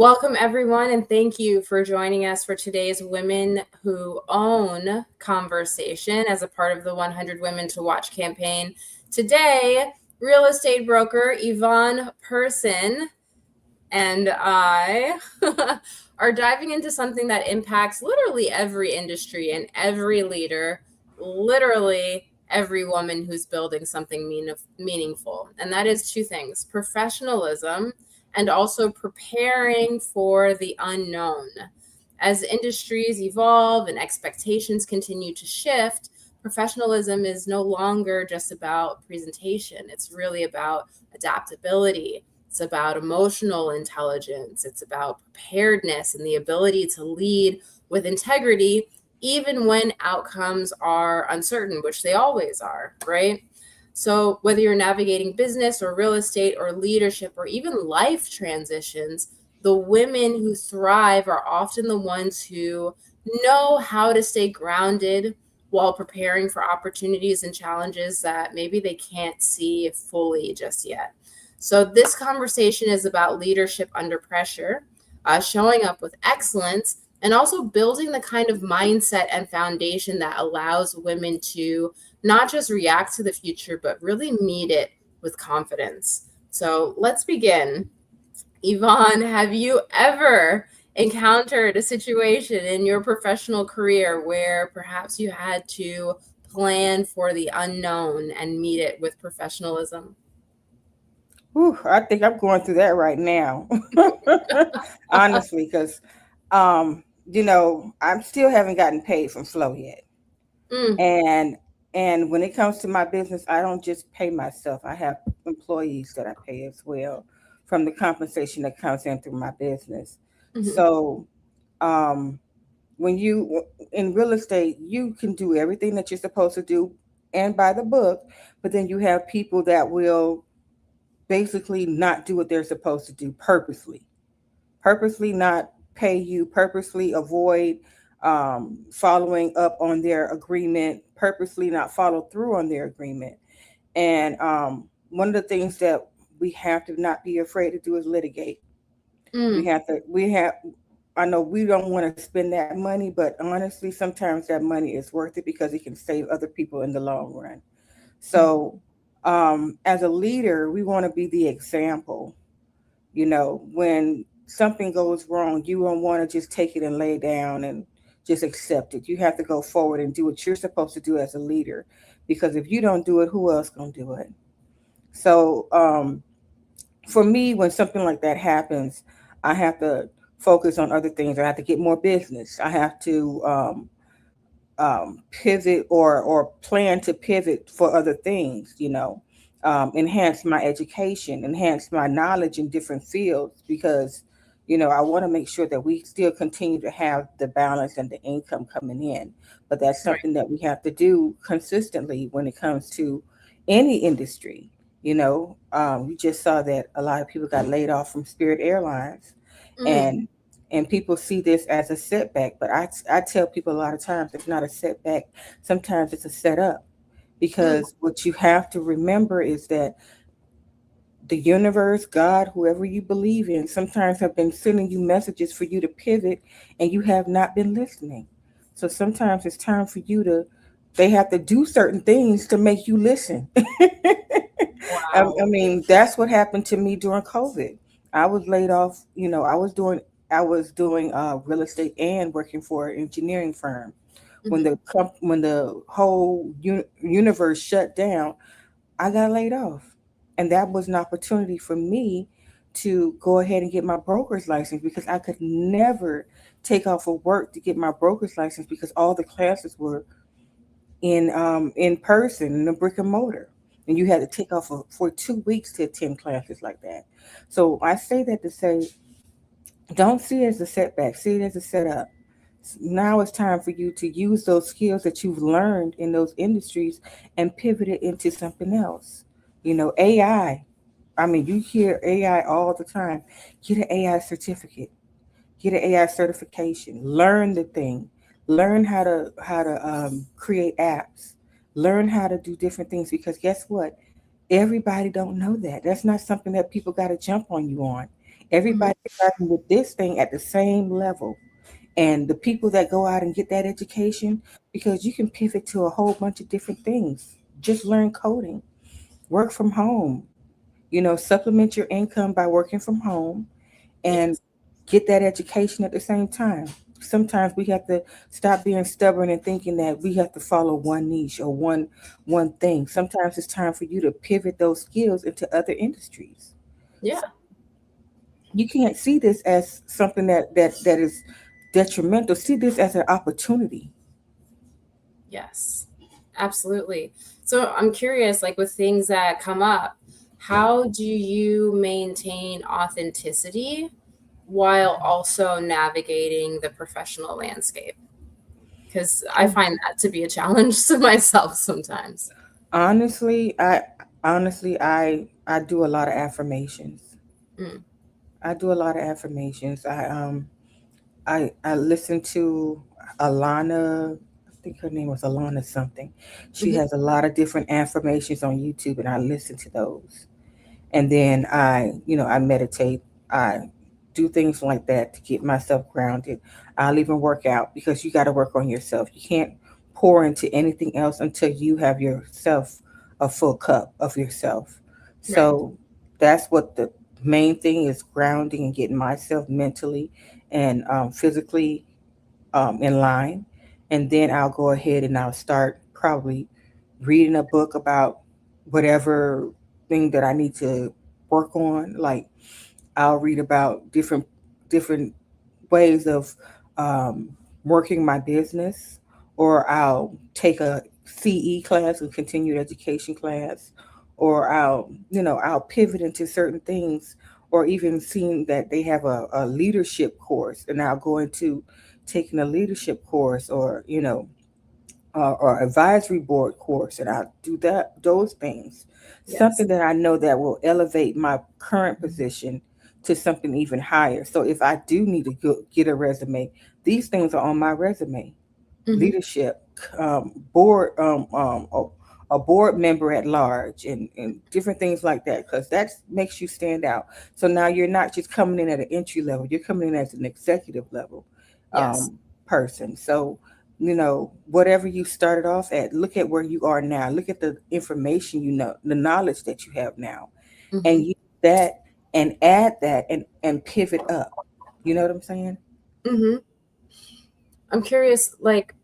Welcome, everyone, and thank you for joining us for today's Women Who Own conversation as a part of the 100 Women to Watch campaign. Today, real estate broker Evaughn Person and I are diving into something that impacts literally every industry and every leader, literally every woman who's building something meaningful. And that is two things: professionalism and also preparing for the unknown. As industries evolve and expectations continue to shift, professionalism is no longer just about presentation. It's really about adaptability. It's about emotional intelligence. It's about preparedness and the ability to lead with integrity, even when outcomes are uncertain, which they always are, right? So whether you're navigating business or real estate or leadership or even life transitions, the women who thrive are often the ones who know how to stay grounded while preparing for opportunities and challenges that maybe they can't see fully just yet. So this conversation is about leadership under pressure, showing up with excellence, and also building the kind of mindset and foundation that allows women to not just react to the future, but really meet it with confidence. So let's begin. Evaughn, have you ever encountered a situation in your professional career where perhaps you had to plan for the unknown and meet it with professionalism? Ooh, I think I'm going through that right now. Honestly, because I still haven't gotten paid from Flow yet. Mm, And when it comes to my business, I don't just pay myself. I have employees that I pay as well from the compensation that comes in through my business. mhm. So um when you in real estate, you can do everything that you're supposed to do and by the book, but then you have people that will basically not do what they're supposed to do purposely not pay you, purposely avoid following up on their agreement, purposely not follow through on their agreement. And one of the things that we have to not be afraid to do is litigate. Mm, We have, I know we don't want to spend that money, but honestly, sometimes that money is worth it because it can save other people in the long run. So, as a leader, we want to be the example. When something goes wrong, you don't want to just take it and lay down and just accept it. You have to go forward and do what you're supposed to do as a leader, because if you don't do it, who else gonna do it? So, for me, when something like that happens, I have to focus on other things. I have to get more business. I have to pivot or plan to pivot for other things, enhance my education, enhance my knowledge in different fields, because, I want to make sure that we still continue to have the balance and the income coming in. But that's right. something that we have to do consistently when it comes to any industry. You just saw that a lot of people got laid off from Spirit Airlines, Mm, and people see this as a setback, but I tell people a lot of times it's not a setback. Sometimes it's a setup, mm, because what you have to remember is that the universe, God, whoever you believe in, sometimes have been sending you messages for you to pivot, and you have not been listening. So sometimes it's time for you to, they have to do certain things to make you listen. I wow. mean, that's what happened to me during COVID. I was laid off. I was doing real estate and working for an engineering firm. When Mhm. when the whole universe shut down, I got laid off, and that was an opportunity for me to go ahead and get my broker's license, because I could never take off of work to get my broker's license because all the classes were in person, in a brick and mortar, and you had to take off for 2 weeks to attend classes like that. So I say that to say, don't see it as a setback, see it as a setup. Now it's time for you to use those skills that you've learned in those industries and pivot it into something else. AI, I mean, you hear AI all the time. Get an AI certificate, get an AI certification, learn the thing, learn how to create apps, learn how to do different things, because guess what? Everybody don't know that. That's not something that people got to jump on you on. Mhm. Everybody starting with this thing at the same level. And the people that go out and get that education, because you can pivot to a whole bunch of different things. Just learn coding, work from home, supplement your income by working from home and Yes. get that education at the same time. Sometimes we have to stop being stubborn and thinking that we have to follow one niche or one thing. Sometimes it's time for you to pivot those skills into other industries. So Yeah. you can't see this as something that is detrimental. See this as an opportunity. Yes. Absolutely. So I'm curious, like with things that come up, how do you maintain authenticity while also navigating the professional landscape? Because I Oh, find that to be a challenge to myself sometimes. honestly, I do a lot of affirmations. Mm. I do a lot of affirmations. I listen to Alana. I think her name was Alana something. She Hmm. has a lot of different affirmations on YouTube, and I listen to those. And then I meditate. I do things like that to get myself grounded. I'll even work out because you got to work on yourself. You can't pour into anything else until you have yourself a full cup of yourself. Right. So that's what the main thing is: grounding and getting myself mentally and physically in line. And then I'll go ahead and I'll start probably reading a book about whatever thing that I need to work on. Like I'll read about different ways of um, working my business, or I'll take a CE class, a continued education class, or I'll pivot into certain things, or even seeing that they have a leadership course, and I'll go into taking a leadership course, or advisory board course, and I do those things. Yes. Something that I know that will elevate my current position to something even higher. So if I do need to get a resume, these things are on my resume: Hmm. leadership, board, a board member at large, and different things like that, because that makes you stand out. So now you're not just coming in at an entry level; you're coming in as an executive level Yes. person. So whatever you started off at, look at where you are now. Look at the information the knowledge that you have now, Hmm. and use that and add that and pivot up. You know what I'm saying? Hmm. I'm curious, like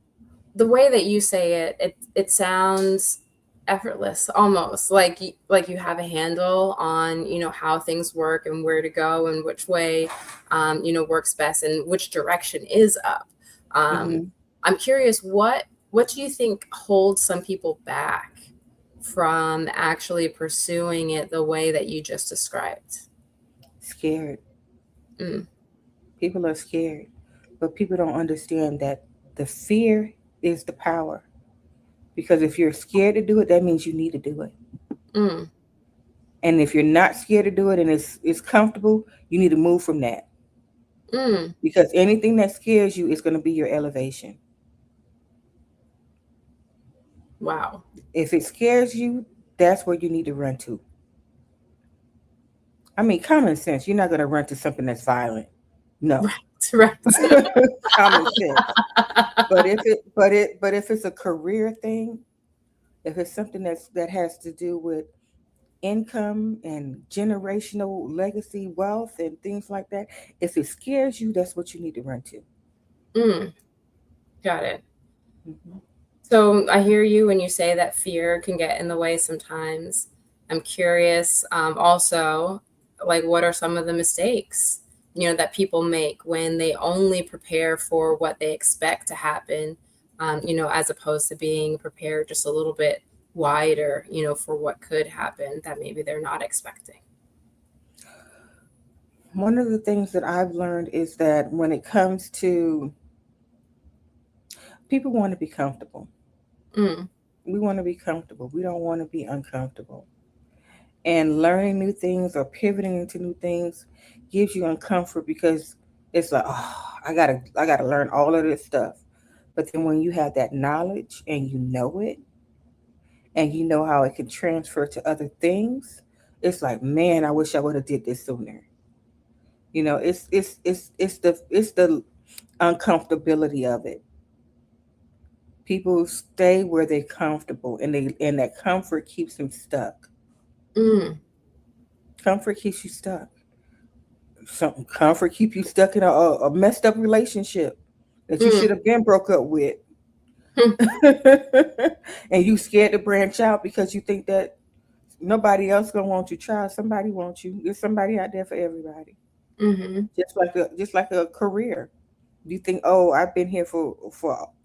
the way that you say it sounds effortless, almost like you have a handle on how things work and where to go and which way works best and which direction is up. Um, Hmm. I'm curious, what do you think holds some people back from actually pursuing it the way that you just described? Scared. Mm. People are scared, but people don't understand that the fear is the power. Because if you're scared to do it, that means you need to do it. Mm. And if you're not scared to do it and it's comfortable, you need to move from that. Mm. Because anything that scares you is going to be your elevation. Wow. If it scares you, that's where you need to run to. I mean, common sense. You're not going to run to something that's violent. No. Right. Right. Common sense. But if it's a career thing, if it's something that has to do with income and generational legacy wealth and things like that, if it scares you, that's what you need to run to. Mm. Got it. Hmm. So I hear you when you say that fear can get in the way sometimes. I'm curious, also, like what are some of the mistakes, that people make when they only prepare for what they expect to happen, as opposed to being prepared just a little bit wider, for what could happen that maybe they're not expecting. One of the things that I've learned is that when it comes to people want to be comfortable. Mm. We want to be comfortable. We don't want to be uncomfortable. And learning new things or pivoting into new things gives you uncomfort because it's like, oh, I gotta learn all of this stuff. But then when you have that knowledge and you know it and you know how it can transfer to other things, it's like, man, I wish I would have did this sooner. It's the uncomfortability of it. People stay where they're comfortable, and that comfort keeps them stuck. Mm, Comfort keeps you stuck. Some comfort keep you stuck in a messed up relationship that you mm, should have been broke up with. mm, And you scared to branch out because you think that nobody else gonna want you. Child, somebody wants you. There's somebody out there for everybody. mhm, Just like a career. You think, oh, I've been here for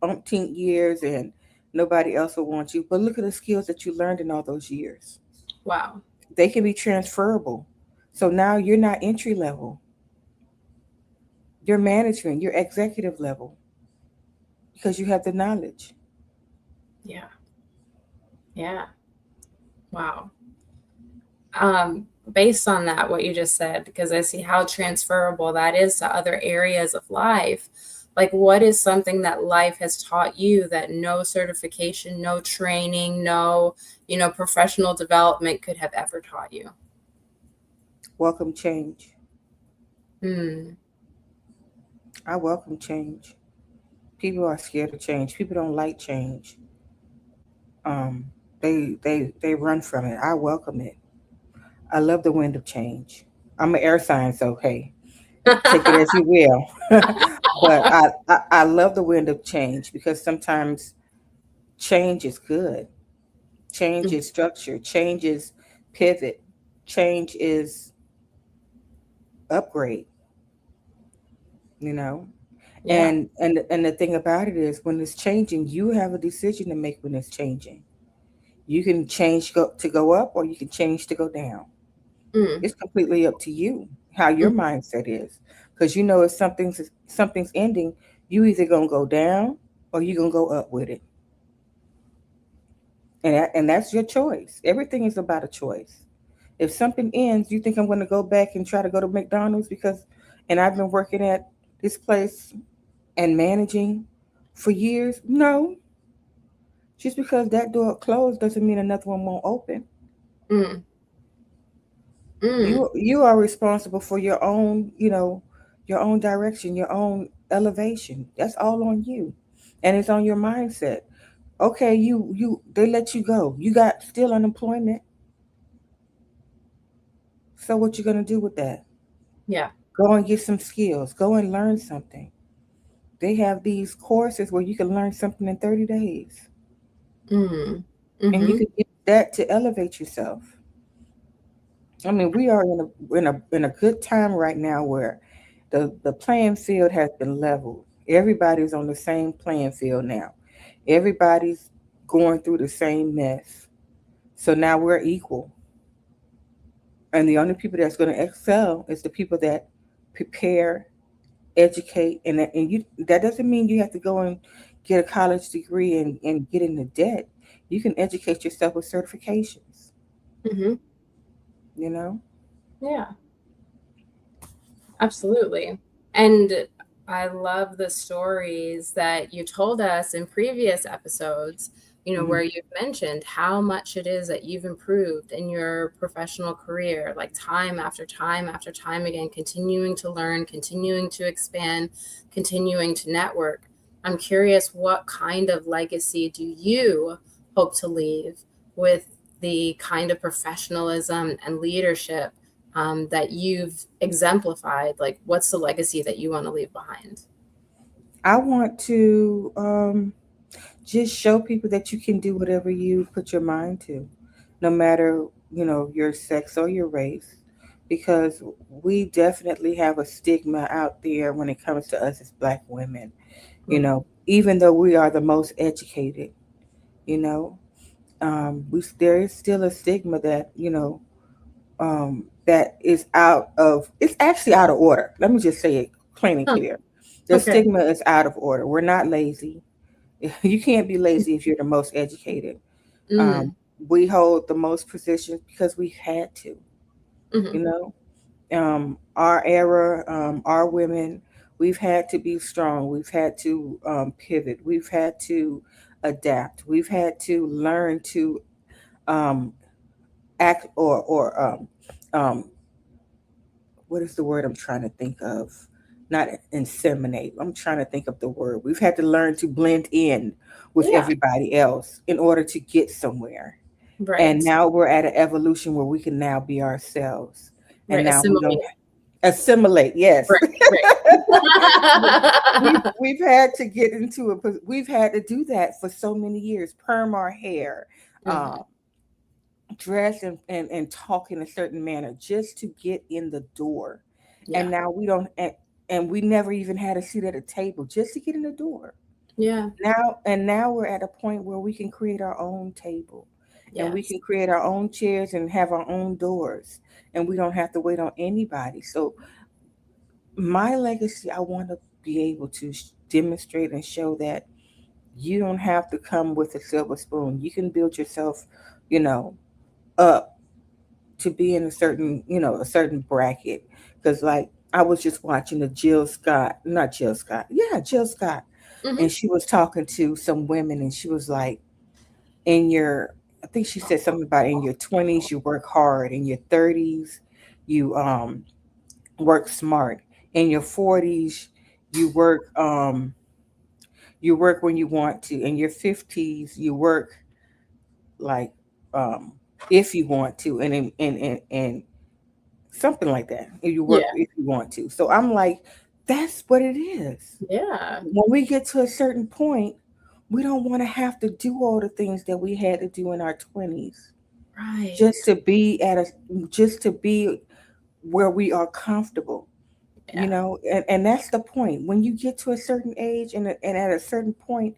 umpteen years and nobody else will want you. But look at the skills that you learned in all those years. wow. They can be transferable. So now you're not entry level. You're management. You're executive level because you have the knowledge. Yeah. Yeah. Wow. Based on that, what you just said, because I see how transferable that is to other areas of life. Like, what is something that life has taught you that no certification, no training, no, professional development could have ever taught you? Welcome change. Mm, I welcome change. People are scared of change. People don't like change. Um, they run from it. I welcome it. I love the wind of change. I'm an air sign, so hey, take it as you will. But I love the wind of change because sometimes change is good. Change is structure. Change is pivot. Change is upgrade. You know, yeah. and the thing about it is when it's changing, you have a decision to make when it's changing. You can change to go up, or you can change to go down. Mm, It's completely up to you how your mm, mindset is, because if something's ending, you either gonna go down or you gonna go up with it, and that's your choice. Everything is about a choice. If something ends, you think I'm gonna go back and try to go to McDonald's and I've been working at this place and managing for years? No, just because that door closed doesn't mean another one won't open. mm, mm, You are responsible for your own direction, your own elevation. That's all on you, and it's on your mindset. Okay, they let you go. You got still unemployment. So what you gonna do with that? yeah. Go and get some skills. Go and learn something. They have these courses where you can learn something in 30 days, Mm, and you mm-hmm. can use that to elevate yourself. I mean, we are in a good time right now where the playing field has been leveled. Everybody's on the same playing field now. Everybody's going through the same mess. So now we're equal. And the only people that's going to excel is the people that prepare, educate, that doesn't mean you have to go and get a college degree and get into debt. You can educate yourself with certifications, Mm-hmm. you know? Yeah. Absolutely. And I love the stories that you told us in previous episodes, Hmm. where you've mentioned how much it is that you've improved in your professional career, like time after time after time again, continuing to learn, continuing to expand, continuing to network. I'm curious, what kind of legacy do you hope to leave with the kind of professionalism and leadership that you've exemplified? Like, what's the legacy that you want to leave behind? I want to just show people that you can do whatever you put your mind to, no matter your sex or your race, because we definitely have a stigma out there when it comes to us as Black women. Mm, Even though we are the most educated, you know, there is still a stigma that is it's actually out of order. Let me just say it plain and huh, clear. The okay. stigma is out of order. We're not lazy. You can't be lazy if you're the most educated. Um, Mm, we hold the most positions because we had to, mm-hmm, you know. Our era, our women, we've had to be strong. We've had to pivot. We've had to adapt. We've had to learn to um, act or what is the word I'm trying to think of? Not inseminate. I'm trying to think of the word. We've had to learn to blend in with Yeah. everybody else in order to get somewhere. And Right. now we're at an evolution where we can now be ourselves. And Right. now we don't Assimilate. assimilate. Yes. Right. Right. We've had to get into it. We've had to do that for so many years. Perm our hair, uh, Hmm. dress and talk in a certain manner just to get in the door. And Yeah. now we don't, and we never even had a seat at a table just to get in the door. Yeah. Now we're at a point where we can create our own table and we Yes. can create our own chairs and have our own doors and we don't have to wait on anybody. So my legacy, I want to be able to demonstrate and show that you don't have to come with a silver spoon. You can build yourself, you know, up to be in a certain, a certain bracket. Because, like, I was just watching the Jill Scott, not Jill Scott, yeah, Jill Scott, Hmm. and she was talking to some women, and she was like, in your, I think she said something about in your 20s you work hard, in your 30s you work smart, in your 40s you work when you want to, in your 50s you work like um if you want to, and something like that. If you work Yeah. if you want to. So I'm like, that's what it is. Yeah. When we get to a certain point, we don't want to have to do all the things that we had to do in our 20s just Right. to be just to be where we are comfortable. Yeah. And that's the point. When you get to a certain age and at a certain point,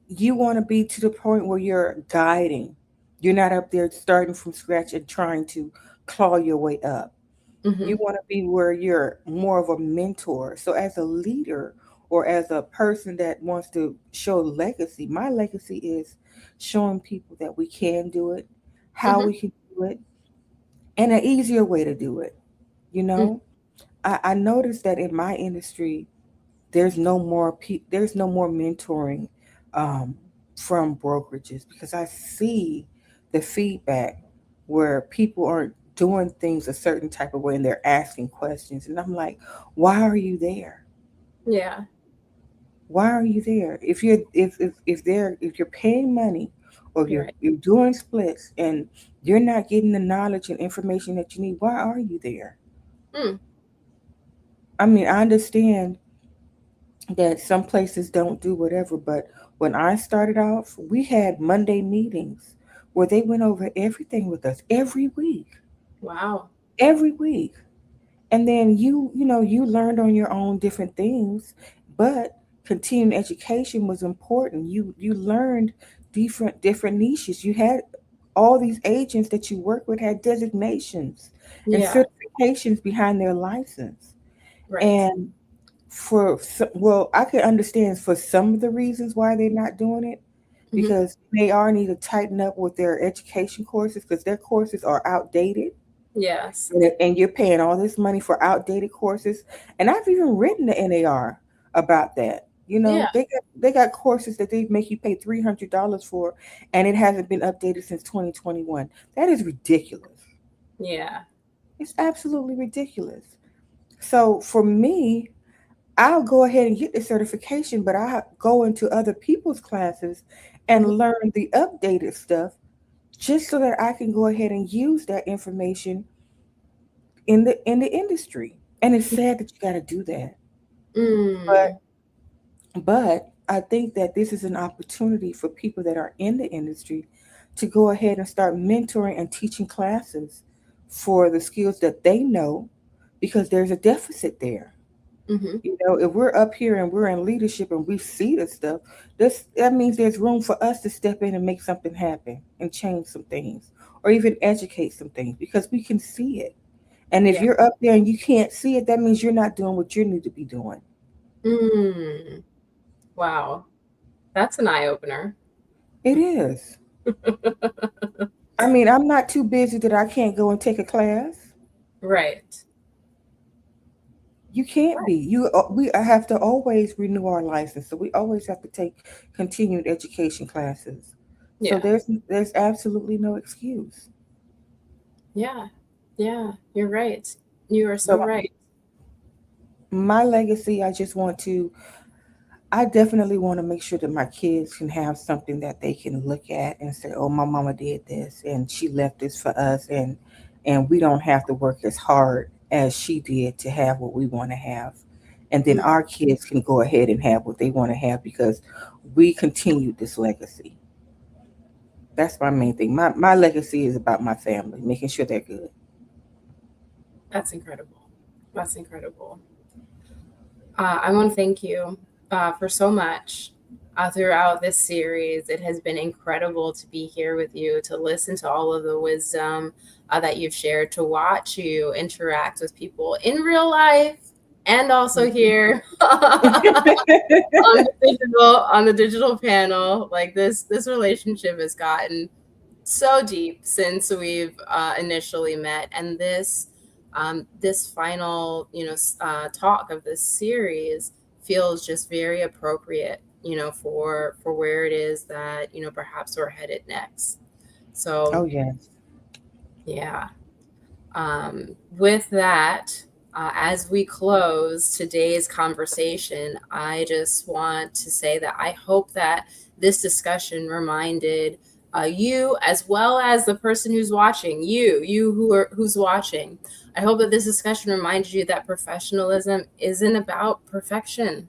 you want to be to the point where you're guiding. You're not up there starting from scratch and trying to claw your way up. You Hmm. want to be where you're more of a mentor. So, as a leader or as a person that wants to show legacy, my legacy is showing people that we can do it, how Hmm. we can do it, and an easier way to do it. You Hmm. know, I noticed that in my industry, there's no more mentoring um, from brokerages because I see the feedback where people aren't doing things a certain type of way and they're asking questions, and I'm like, why are you there? Yeah. Why are you there? If you're paying money or Right. you're doing splits and you're not getting the knowledge and information that you need, why are you there? Mm. I mean, I understand that some places don't do whatever, but when I started off, we had Monday meetings where they went over everything with us Wow. every week. And then you learned on your own different things, but continuing education was important. You learned different niches. You had all these agents that you work with had designations and Yeah. certifications behind their license. Right. And well, I can understand for some of the reasons why they're not doing it Hmm. because they are need to tighten up with their education courses because their courses are outdated, Yes. and you're paying all this money for outdated courses. And I've even written the NAR about that. Yeah. They got courses that they make you pay $300 for, and it hasn't been updated since 2021. That is ridiculous. Yeah. It's absolutely ridiculous. So for me, I'll go ahead and get the certification, but I go into other people's classes Hmm. and learn the updated stuff just so that I can go ahead and use that information in the industry. And it's sad that you got to do that. Mm. But I think that this is an opportunity for people that are in the industry to go ahead and start mentoring and teaching classes for the skills that they know because there's a deficit there. Hmm. If we're up here and we're in leadership and we see this stuff, that means there's room for us to step in and make something happen and change some things or even educate some things because we can see it. And if Yeah. you're up there and you can't see it, that means you're not doing what you need to be doing. Mm. Wow. That's an eye opener. It is. I mean, I'm not too busy that I can't go and take a class. Right. You can't be. We have to always renew our license, so we always have to take continued education classes. So Yeah. there's absolutely no excuse. Yeah. Yeah. You're right. You are so So right. my legacy, I definitely want to make sure that my kids can have something that they can look at and say, "Oh, my mama did this, and she left this for us, and we don't have to work as hard as she did to have what we want to have." And then Mm, our kids can go ahead and have what they want to have because we continued this legacy. That's my main thing. My legacy is about my family, making sure they're good. that's incredible. That's incredible. I want to thank you for so much throughout this series. It has been incredible to be here with you, to listen to all of the wisdom that you've shared, to watch you interact with people in real life and also here on the digital panel. Like this relationship has gotten so deep since we've initially met, and this final talk of this series feels just very appropriate, for where it is that perhaps we're headed next. So Oh yes, yeah, with that, as we close today's conversation, I just want to say that I hope that this discussion reminded you, as well as the person who's watching, who's watching. I hope that this discussion reminded you that professionalism isn't about perfection,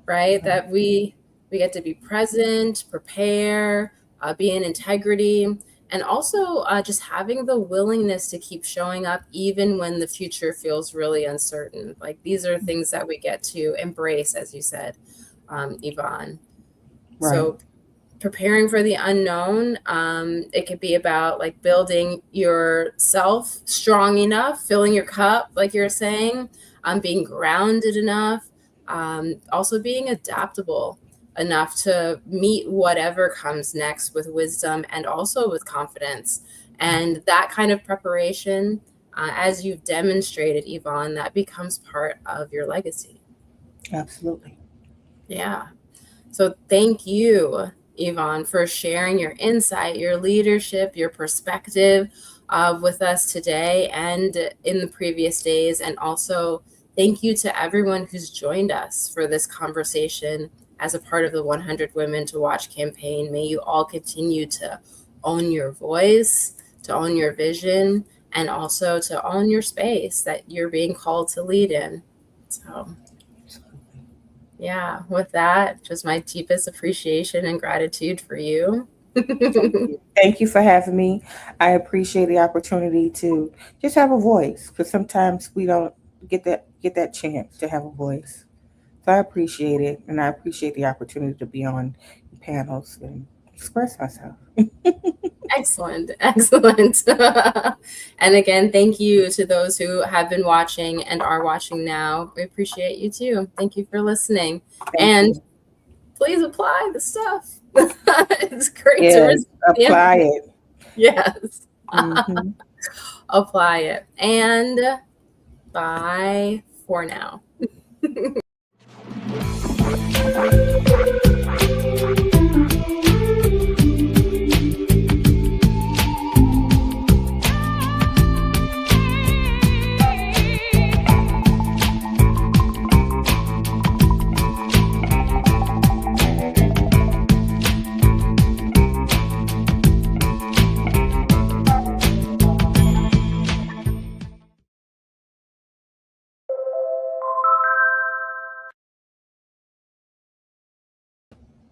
right? right. That we get to be present, prepare, be in integrity, and also just having the willingness to keep showing up even when the future feels really uncertain. Like these are things that we get to embrace, as you said, Yvonne. Right. So preparing for the unknown, it could be about like building yourself strong enough, filling your cup, like you're saying, being grounded enough, also being adaptable enough to meet whatever comes next with wisdom and also with confidence. And that kind of preparation, as you've demonstrated, Yvonne, that becomes part of your legacy. Absolutely. Yeah. So thank you, Evaughn, for sharing your insight, your leadership, your perspective with us today and in the previous days. And also thank you to everyone who's joined us for this conversation as a part of the 100 Women to Watch campaign. May you all continue to own your voice, to own your vision, and also to own your space that you're being called to lead in. So yeah, with that, just my deepest appreciation and gratitude for you. Thank you. Thank you for having me. I appreciate the opportunity to just have a voice because sometimes we don't get that chance to have a voice. So I appreciate it, and I appreciate the opportunity to be on panels and express myself. Excellent, excellent. And again, thank you to those who have been watching and are watching now. We appreciate you too. Thank you for listening. Thank And you. please apply the stuff. It's great to Yes, receive the apply information. it. Yes. Hmm. Apply it. And bye for now.